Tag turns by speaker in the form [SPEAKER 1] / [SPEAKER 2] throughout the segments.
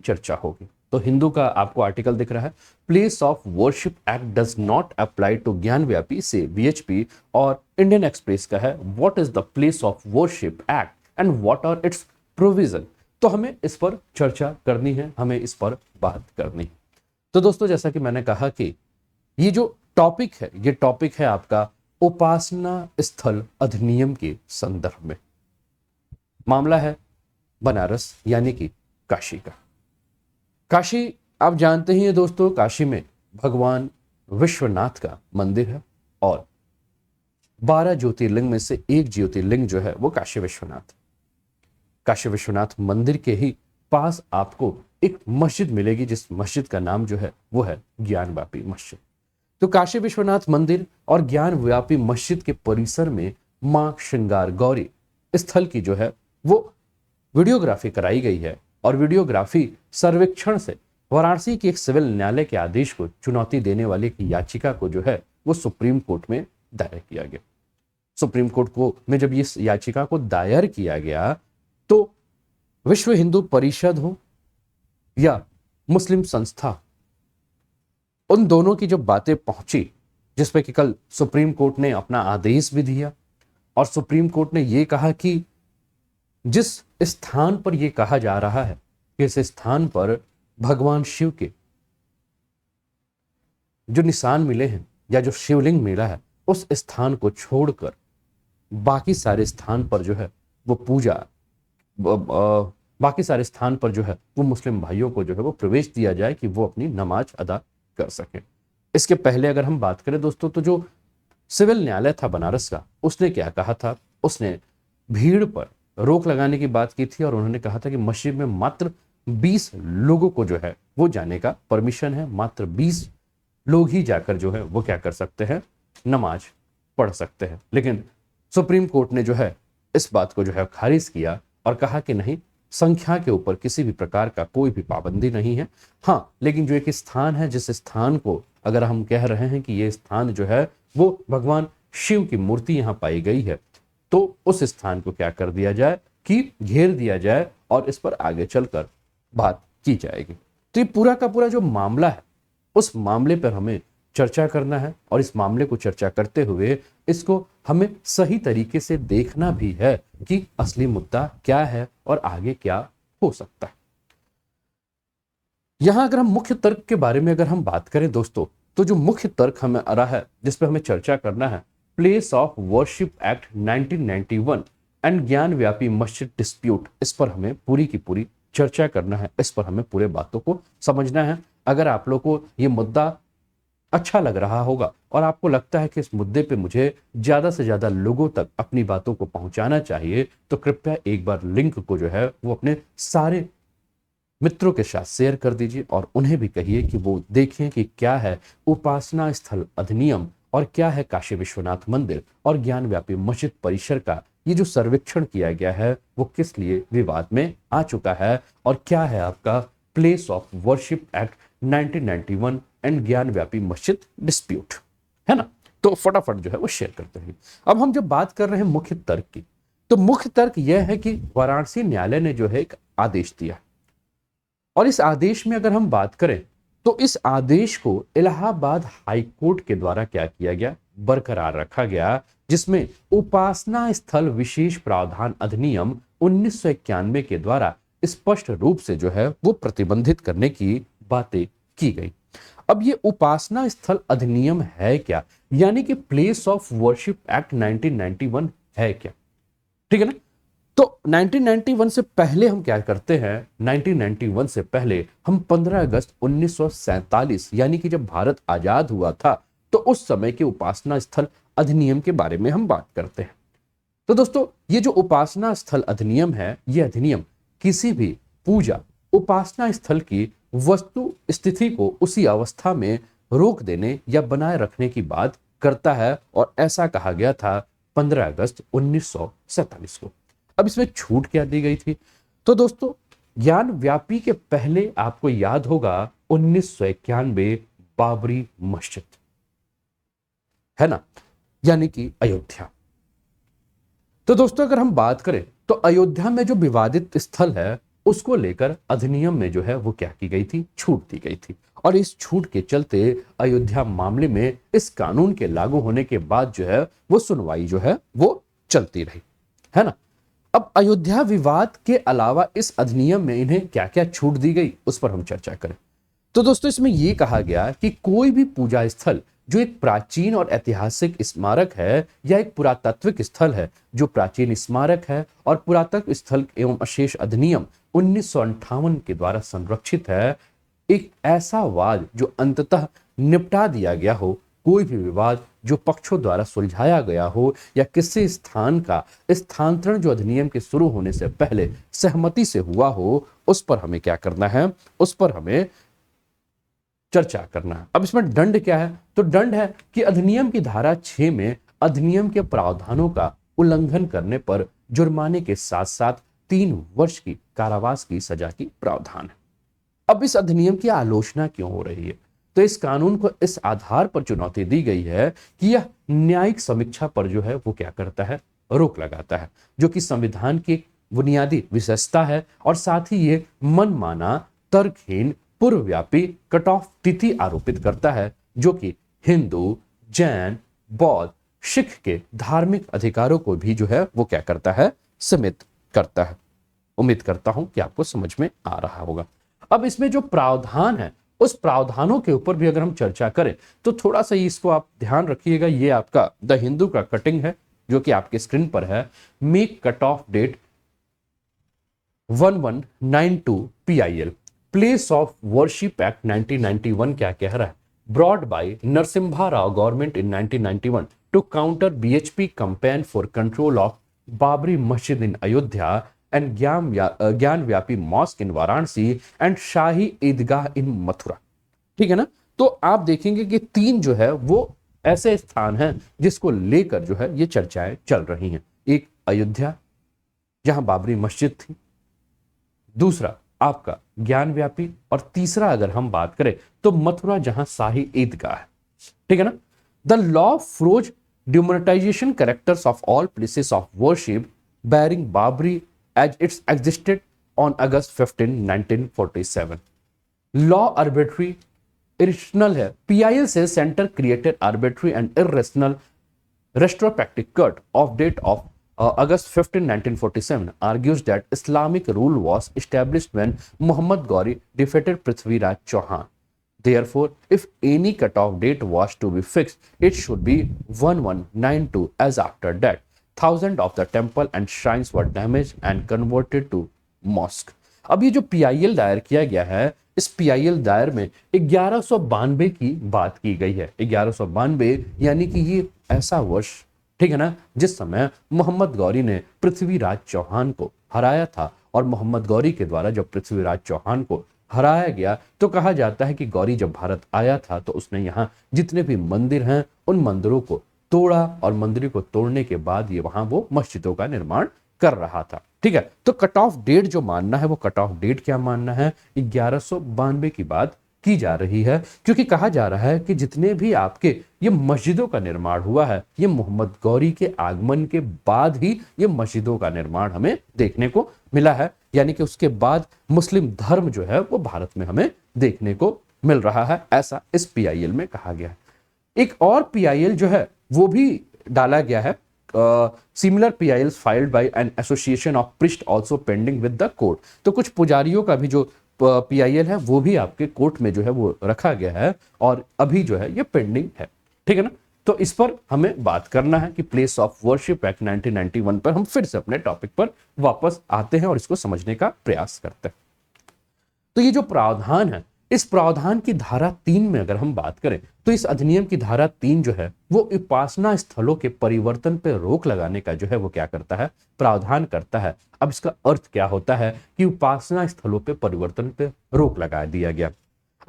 [SPEAKER 1] चर्चा होगी। तो हिंदू का आपको आर्टिकल दिख रहा है, place of worship act does not apply to Gyanvapi से वीएचपी, और इंडियन एक्सप्रेस का है what is the place of worship act and what are its provision. तो हमें इस पर चर्चा करनी है, हमें इस पर बात करनी है। तो दोस्तों जैसा कि मैंने कहा कि ये जो टॉपिक है, ये टॉपिक है आपका उपासना स्थल अधिनियम के संदर्भ में। मामला है बनारस यानी कि काशी का। काशी आप जानते ही हैं दोस्तों, काशी में भगवान विश्वनाथ का मंदिर है और 12 ज्योतिर्लिंग में से एक ज्योतिर्लिंग जो है वो काशी विश्वनाथ। काशी विश्वनाथ मंदिर के ही पास आपको एक मस्जिद मिलेगी, जिस मस्जिद का नाम जो है वो है ज्ञान व्यापी मस्जिद। तो काशी विश्वनाथ मंदिर और ज्ञान व्यापी मस्जिद के परिसर में मां श्रृंगार गौरी स्थल की जो है वो वीडियोग्राफी कराई गई है, और वीडियोग्राफी सर्वेक्षण से वाराणसी के एक सिविल न्यायालय के आदेश को चुनौती देने वाली एक याचिका को जो है वो सुप्रीम कोर्ट में दायर किया गया। सुप्रीम कोर्ट को में जब इस याचिका को दायर किया गया तो विश्व हिंदू परिषद हो या मुस्लिम संस्था, उन दोनों की जो बातें पहुंची, जिसपे कि कल सुप्रीम कोर्ट ने अपना आदेश भी दिया, और सुप्रीम कोर्ट ने यह कहा कि जिस स्थान पर यह कहा जा रहा है कि इस स्थान पर भगवान शिव के जो निशान मिले हैं या जो शिवलिंग मिला है, उस स्थान को छोड़कर बाकी सारे स्थान पर जो है वो पूजा, बाकी सारे स्थान पर जो है वो मुस्लिम भाइयों को जो है वो प्रवेश दिया जाए कि वो अपनी नमाज अदा कर सकें। इसके पहले अगर हम बात करें दोस्तों, तो जो सिविल न्यायालय था बनारस का, उसने क्या कहा था, उसने भीड़ पर रोक लगाने की बात की थी, और उन्होंने कहा था कि मस्जिद में मात्र 20 लोगों को जो है वो जाने का परमिशन है, मात्र 20 लोग ही जाकर जो है वो क्या कर सकते हैं, नमाज पढ़ सकते हैं। लेकिन सुप्रीम कोर्ट ने जो है इस बात को जो है खारिज किया और कहा कि नहीं, संख्या के ऊपर किसी भी प्रकार का कोई भी पाबंदी नहीं है। हाँ, लेकिन जो एक स्थान है, जिस स्थान को अगर हम कह रहे हैं कि ये स्थान जो है वो भगवान शिव की मूर्ति यहां पाई गई है, तो उस स्थान को क्या कर दिया जाए कि घेर दिया जाए और इस पर आगे चलकर बात की जाएगी। तो ये पूरा का पूरा जो मामला है, उस मामले पर हमें चर्चा करना है, और इस मामले को चर्चा करते हुए इसको हमें सही तरीके से देखना भी है कि असली मुद्दा क्या है और आगे क्या हो सकता है। यहां अगर हम मुख्य तर्क के बारे में अगर हम बात करें दोस्तों, तो जो मुख्य तर्क हमें आ रहा है, जिस पर हमें चर्चा करना है, place of worship act 1991 and ज्ञान व्यापी मस्जिद डिस्प्यूट, इस पर हमें पूरी की पूरी चर्चा करना है, इस पर हमें पूरे बातों को समझना है। अगर आप लोग को ये मुद्दा अच्छा लग रहा होगा और आपको लगता है कि इस मुद्दे पे मुझे ज्यादा से ज्यादा लोगों तक अपनी बातों को पहुंचाना चाहिए, तो कृपया एक बार लिंक को जो है वो अपने सारे मित्रों के साथ शेयर कर दीजिए, और उन्हें भी कहिए कि वो देखें कि क्या है उपासना स्थल अधिनियम और क्या है काशी विश्वनाथ मंदिर और ज्ञान व्यापी मस्जिद परिसर का ये जो सर्वेक्षण किया गया है वो किस लिए विवाद में आ चुका है, और क्या है आपका place of worship act 1991 and ज्ञान व्यापी मस्जिद डिस्प्यूट, है ना। तो फटाफट जो है वो शेयर करते हैं। अब हम जब बात कर रहे हैं मुख्य तर्क की, तो मुख्य तर्क यह है कि वाराणसी न्यायालय ने जो है एक आदेश दिया, और इस आदेश में अगर हम बात करें तो इस आदेश को इलाहाबाद हाई कोर्ट के द्वारा क्या किया गया, बरकरार रखा गया, जिसमें उपासना स्थल विशेष प्रावधान अधिनियम 1991 के द्वारा स्पष्ट रूप से जो है वो प्रतिबंधित करने की बातें की गई। अब ये उपासना स्थल अधिनियम है क्या, यानी कि प्लेस ऑफ वर्शिप एक्ट 1991 है क्या, ठीक है ना। तो 1991 से पहले हम क्या करते हैं, 1991 से पहले हम 15 अगस्त 1947 यानी कि जब भारत आजाद हुआ था, तो उस समय के उपासना स्थल अधिनियम के बारे में हम बात करते हैं। तो दोस्तों ये जो उपासना स्थल अधिनियम है, यह अधिनियम किसी भी पूजा उपासना स्थल की वस्तु स्थिति को उसी अवस्था में रोक देने या बनाए रखने की बात करता है, और ऐसा कहा गया था 15 अगस्त 1947 को। अब इसमें छूट क्या दी गई थी, तो दोस्तों ज्ञान व्यापी के पहले आपको याद होगा 1991 बाबरी मस्जिद, है ना, यानी कि अयोध्या। तो दोस्तों अगर हम बात करें तो अयोध्या में जो विवादित स्थल है उसको लेकर अधिनियम में जो है वो क्या की गई थी, छूट दी गई थी। और इस छूट के चलते अयोध्या मामले में इस कानून के लागू होने के बाद जो है वो सुनवाई जो है वो चलती रही, है ना। अब अयोध्या विवाद के अलावा इस अधिनियम में इन्हें क्या क्या छूट दी गई उस पर हम चर्चा करें। तो दोस्तों इसमें यह कहा गया कि कोई भी पूजा स्थल जो एक प्राचीन और ऐतिहासिक स्मारक है या एक पुरातात्विक स्थल है, जो प्राचीन स्मारक है और पुरातत्व स्थल एवं अशेष अधिनियम 1958 के द्वारा संरक्षित है, एक ऐसा वाद जो अंततः निपटा दिया गया हो, कोई भी विवाद जो पक्षों द्वारा सुलझाया गया हो, या किसी स्थान का स्थानांतरण जो अधिनियम के शुरू होने से पहले सहमति से हुआ हो, उस पर हमें क्या करना है, उस पर हमें चर्चा करना है। अब इसमें दंड क्या है, तो दंड है कि अधिनियम की धारा 6 में अधिनियम के प्रावधानों का उल्लंघन करने पर जुर्माने के साथ साथ 3 वर्ष की कारावास की सजा की प्रावधान है। अब इस अधिनियम की आलोचना क्यों हो रही है, तो इस कानून को इस आधार पर चुनौती दी गई है कि यह न्यायिक समीक्षा पर जो है वो क्या करता है, रोक लगाता है, जो कि संविधान की बुनियादी विशेषता है। और साथ ही ये मनमाना, तर्कहीन, पूर्वव्यापी कट ऑफ तिथि आरोपित करता है, जो कि हिंदू, जैन, बौद्ध, सिख के धार्मिक अधिकारों को भी जो है वो क्या करता है, सीमित करता है। उम्मीद करता हूं कि आपको समझ में आ रहा होगा। अब इसमें जो प्रावधान है, उस प्रावधानों के ऊपर भी अगर हम चर्चा करें तो थोड़ा सा इसको आप ध्यान रखिएगा। ये आपका द हिंदू का कटिंग है जो कि आपके स्क्रीन पर है। Make cut off date 1192 PIL, place of worship act 1991 क्या कह रहा है, brought by Narasimha Rao government in 1991 to counter BHP campaign for control of Babri Masjid in Ayodhya and Gyanvapi mosque in Varanasi and Shahi Idgah in Mathura. ठीक है ना। तो आप देखेंगे कि 3 जो है वो ऐसे स्थान हैं जिसको लेकर जो है ये चर्चाएं चल रही हैं। एक अयोध्या जहां बाबरी मस्जिद थी, दूसरा आपका ज्ञान व्यापी, और तीसरा अगर हम बात करें तो मथुरा जहां शाही ईदगाह है। ठीक है ना। The law froze demonetization characters of all places of worship bearing Babri as it's existed on August 15, 1947. Law arbitrary, irrational है। PIL से center created arbitrary and irrational retrospective cut of date of August 15, 1947 argues that Islamic rule was established when Muhammad Ghori defeated Prithviraj Chauhan. Therefore, if any cutoff date was to be fixed, it should be 1192, as after that thousands of the temple and shrines were damaged and converted to mosque. अब ये जो PIL दायर किया गया है, इस PIL दायर में 1192 की बात की गई है। 1192 यानी कि ये ऐसा वर्ष, ठीक है ना, जिस समय मोहम्मद गौरी ने पृथ्वीराज चौहान को हराया था। और मोहम्मद गौरी के द्वारा जब पृथ्वीराज चौहान को हराया गया तो कहा जाता है कि गौरी जब भारत आया था तो उसने यहाँ जितने भी मंदिर हैं उन मंदिरों को तोड़ा, और मंदिर को तोड़ने के बाद ये वहां वो मस्जिदों का निर्माण कर रहा था। ठीक है। तो कट ऑफ डेट जो मानना है, वो कट ऑफ डेट क्या मानना है, 1192 की बात की जा रही है, क्योंकि कहा जा रहा है कि जितने भी आपके ये मस्जिदों का निर्माण हुआ है, ये मोहम्मद गौरी के आगमन के बाद ही ये मस्जिदों का निर्माण हमें देखने को मिला है। यानी कि उसके बाद मुस्लिम धर्म जो है वो भारत में हमें देखने को मिल रहा है, ऐसा इस PIL में कहा गया है। एक और PIL जो है वो भी डाला गया है, similar PILs filed by an association of priest also pending with the court. तो कुछ पुजारियों का भी जो PIL है वो भी आपके कोर्ट में जो है वो रखा गया है और अभी जो है ये पेंडिंग है। ठीक है ना। तो इस पर हमें बात करना है कि प्लेस ऑफ वर्शिप एक्ट 1991 पर हम फिर से अपने टॉपिक पर वापस आते हैं और इसको समझने का प्रयास करते हैं। तो ये जो प्रावधान है, इस प्रावधान की धारा 3 में अगर हम बात करें तो इस अधिनियम की धारा 3 जो है वो उपासना स्थलों के परिवर्तन पर रोक लगाने का जो है वो क्या करता है, प्रावधान करता है। अब इसका अर्थ क्या होता है कि उपासना स्थलों पे परिवर्तन पे रोक लगा दिया गया।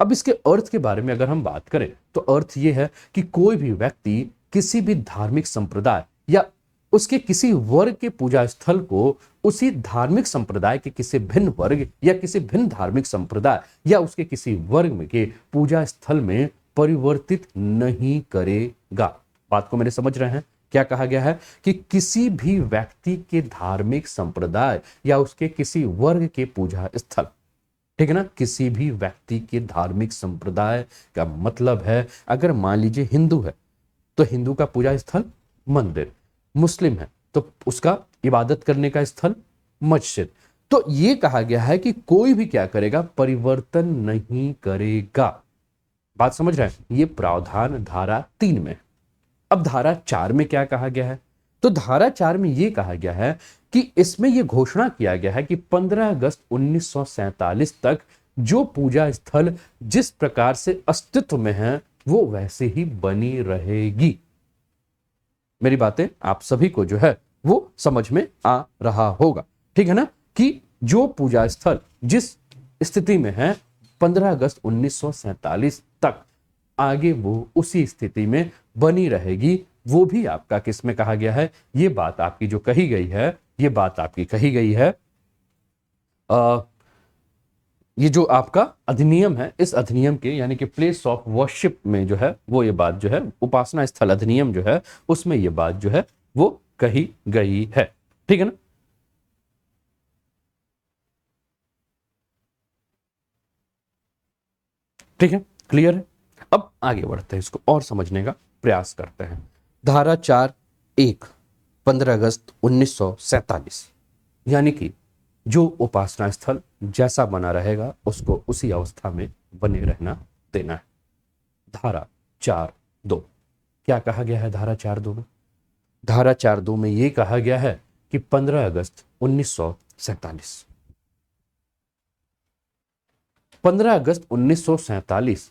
[SPEAKER 1] अब इसके अर्थ के बारे में अगर हम बात करें तो अर्थ ये है कि कोई भी व्यक्ति किसी भी धार्मिक संप्रदाय या उसके किसी वर्ग के पूजा स्थल को उसी धार्मिक संप्रदाय के किसी भिन्न वर्ग या किसी भिन्न धार्मिक संप्रदाय या उसके किसी वर्ग में के पूजा स्थल में परिवर्तित नहीं करेगा। बात को मेरे समझ रहे हैं क्या कहा गया है कि किसी भी व्यक्ति के धार्मिक संप्रदाय या उसके किसी वर्ग के पूजा स्थल, ठीक है ना, किसी भी व्यक्ति के धार्मिक संप्रदाय का मतलब है अगर मान लीजिए हिंदू है तो हिंदू का पूजा स्थल मंदिर, मुस्लिम है तो उसका इबादत करने का स्थल मस्जिद। तो ये कहा गया है कि कोई भी क्या करेगा, परिवर्तन नहीं करेगा। बात समझ रहे हैं? ये प्रावधान धारा 3 में। अब धारा 4 में क्या कहा गया है? तो धारा 4 में यह कहा गया है कि इसमें यह घोषणा किया गया है कि 15 अगस्त 1947 तक जो पूजा स्थल जिस प्रकार से अस्तित्व में है वो वैसे ही बनी रहेगी। मेरी बातें आप सभी को जो है वो समझ में आ रहा होगा, ठीक है ना, कि जो पूजा स्थल जिस स्थिति में है 15 अगस्त 1947 तक आगे वो उसी स्थिति में बनी रहेगी। वो भी आपका किस में कहा गया है? ये बात आपकी जो कही गई है, ये बात आपकी कही गई है ये जो आपका अधिनियम है, इस अधिनियम के यानी कि प्लेस ऑफ वर्शिप में जो है वो ये बात जो है, उपासना स्थल अधिनियम जो है उसमें ये बात जो है वो कही गई है, ठीक है ना। ठीक है, क्लियर है। अब आगे बढ़ते हैं, इसको और समझने का प्रयास करते हैं। धारा 4(1) 15 अगस्त 1947 यानी कि जो उपासना स्थल जैसा बना रहेगा उसको उसी अवस्था में बने रहना देना है। धारा 4(2) क्या कहा गया है? धारा 4(2) में, धारा 4(2) में यह कहा गया है कि 15 अगस्त 1947 15 अगस्त 1947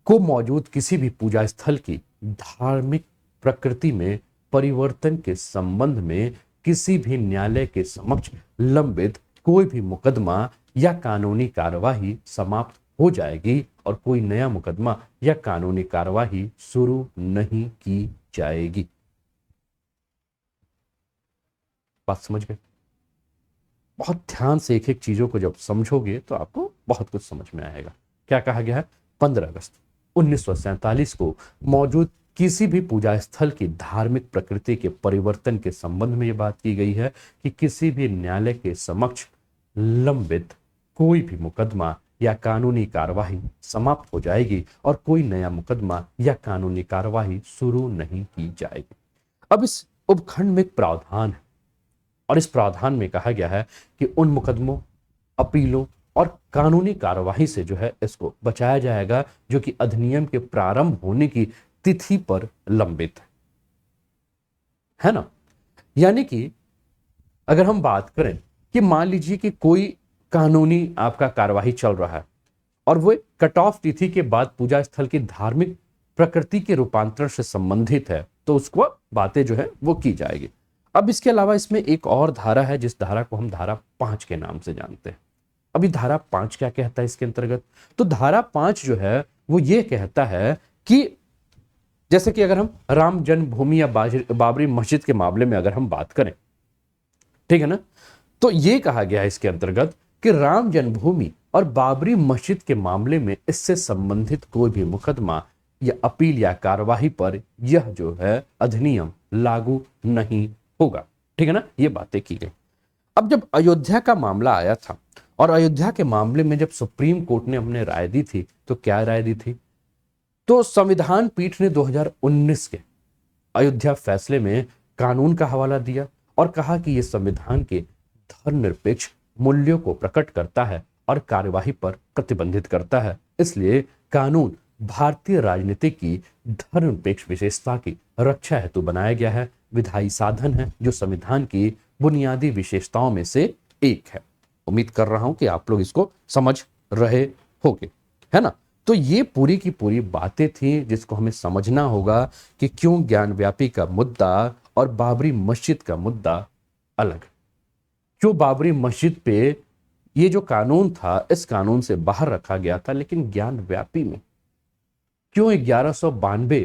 [SPEAKER 1] को मौजूद किसी भी पूजा स्थल की धार्मिक प्रकृति में परिवर्तन के संबंध में किसी भी न्यायालय के समक्ष लंबित कोई भी मुकदमा या कानूनी कार्यवाही समाप्त हो जाएगी और कोई नया मुकदमा या कानूनी कार्यवाही शुरू नहीं की जाएगी। बात समझ गए? बहुत ध्यान से एक एक चीजों को जब समझोगे तो आपको बहुत कुछ समझ में आएगा। क्या कहा गया है? 15 अगस्त 1947 को मौजूद किसी भी पूजा स्थल की धार्मिक प्रकृति के परिवर्तन के संबंध में यह बात की गई है कि किसी भी न्यायालय के समक्ष लंबित कोई भी मुकदमा या कानूनी कार्यवाही समाप्त हो जाएगी और कोई नया मुकदमा या कानूनी कार्यवाही शुरू नहीं की जाएगी। अब इस उपखंड में एक प्रावधान है और इस प्रावधान में कहा गया है कि उन मुकदमों, अपीलों और कानूनी कार्यवाही से जो है इसको बचाया जाएगा जो कि अधिनियम के प्रारंभ होने की तिथि पर लंबित है ना। यानी कि अगर हम बात करें कि मान लीजिए कि कोई कानूनी आपका कार्यवाही चल रहा है और वो कट ऑफ तिथि के बाद पूजा स्थल की धार्मिक प्रकृति के रूपांतरण से संबंधित है तो उसको बातें जो है वो की जाएगी। अब इसके अलावा इसमें एक और धारा है जिस धारा को हम धारा 5 के नाम से जानते हैं। अभी धारा 5 क्या कहता है इसके अंतर्गत? तो धारा 5 जो है वो ये कहता है कि जैसे कि अगर हम राम जन्मभूमि या बाबरी मस्जिद के मामले में अगर हम बात करें, ठीक है ना, तो ये कहा गया है इसके अंतर्गत कि राम जन्मभूमि और बाबरी मस्जिद के मामले में इससे संबंधित कोई भी मुकदमा या अपील या कार्यवाही पर यह जो है अधिनियम लागू नहीं होगा, ठीक है ना। ये बातें की गई। अब जब अयोध्या का मामला आया था और अयोध्या के मामले में जब सुप्रीम कोर्ट ने अपने राय दी थी तो क्या राय दी थी? तो संविधान पीठ ने 2019 के अयोध्या फैसले में कानून का हवाला दिया और कहा कि यह संविधान के धर्मनिरपेक्ष मूल्यों को प्रकट करता है और कार्यवाही पर प्रतिबंधित करता है। इसलिए कानून भारतीय राजनीति की धर्मनिरपेक्ष विशेषता की रक्षा हेतु बनाया गया है, विधायी साधन है जो संविधान की बुनियादी विशेषताओं में से एक है। उम्मीद कर रहा हूं कि आप लोग इसको समझ रहे होंगे, है ना। तो ये पूरी की पूरी बातें थी जिसको हमें समझना होगा कि क्यों ज्ञानव्यापी का मुद्दा और बाबरी मस्जिद का मुद्दा अलग। क्यों बाबरी मस्जिद पे ये जो कानून था इस कानून से बाहर रखा गया था, लेकिन ज्ञानव्यापी में क्यों 1192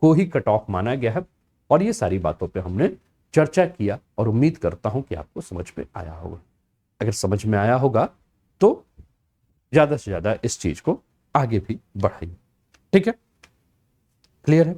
[SPEAKER 1] को ही कट ऑफ माना गया है। और ये सारी बातों पे हमने चर्चा किया और उम्मीद करता हूं कि आपको समझ में आया होगा। अगर समझ में आया होगा तो ज्यादा से ज्यादा इस चीज को आगे भी बढ़ाइए, ठीक है, क्लियर है।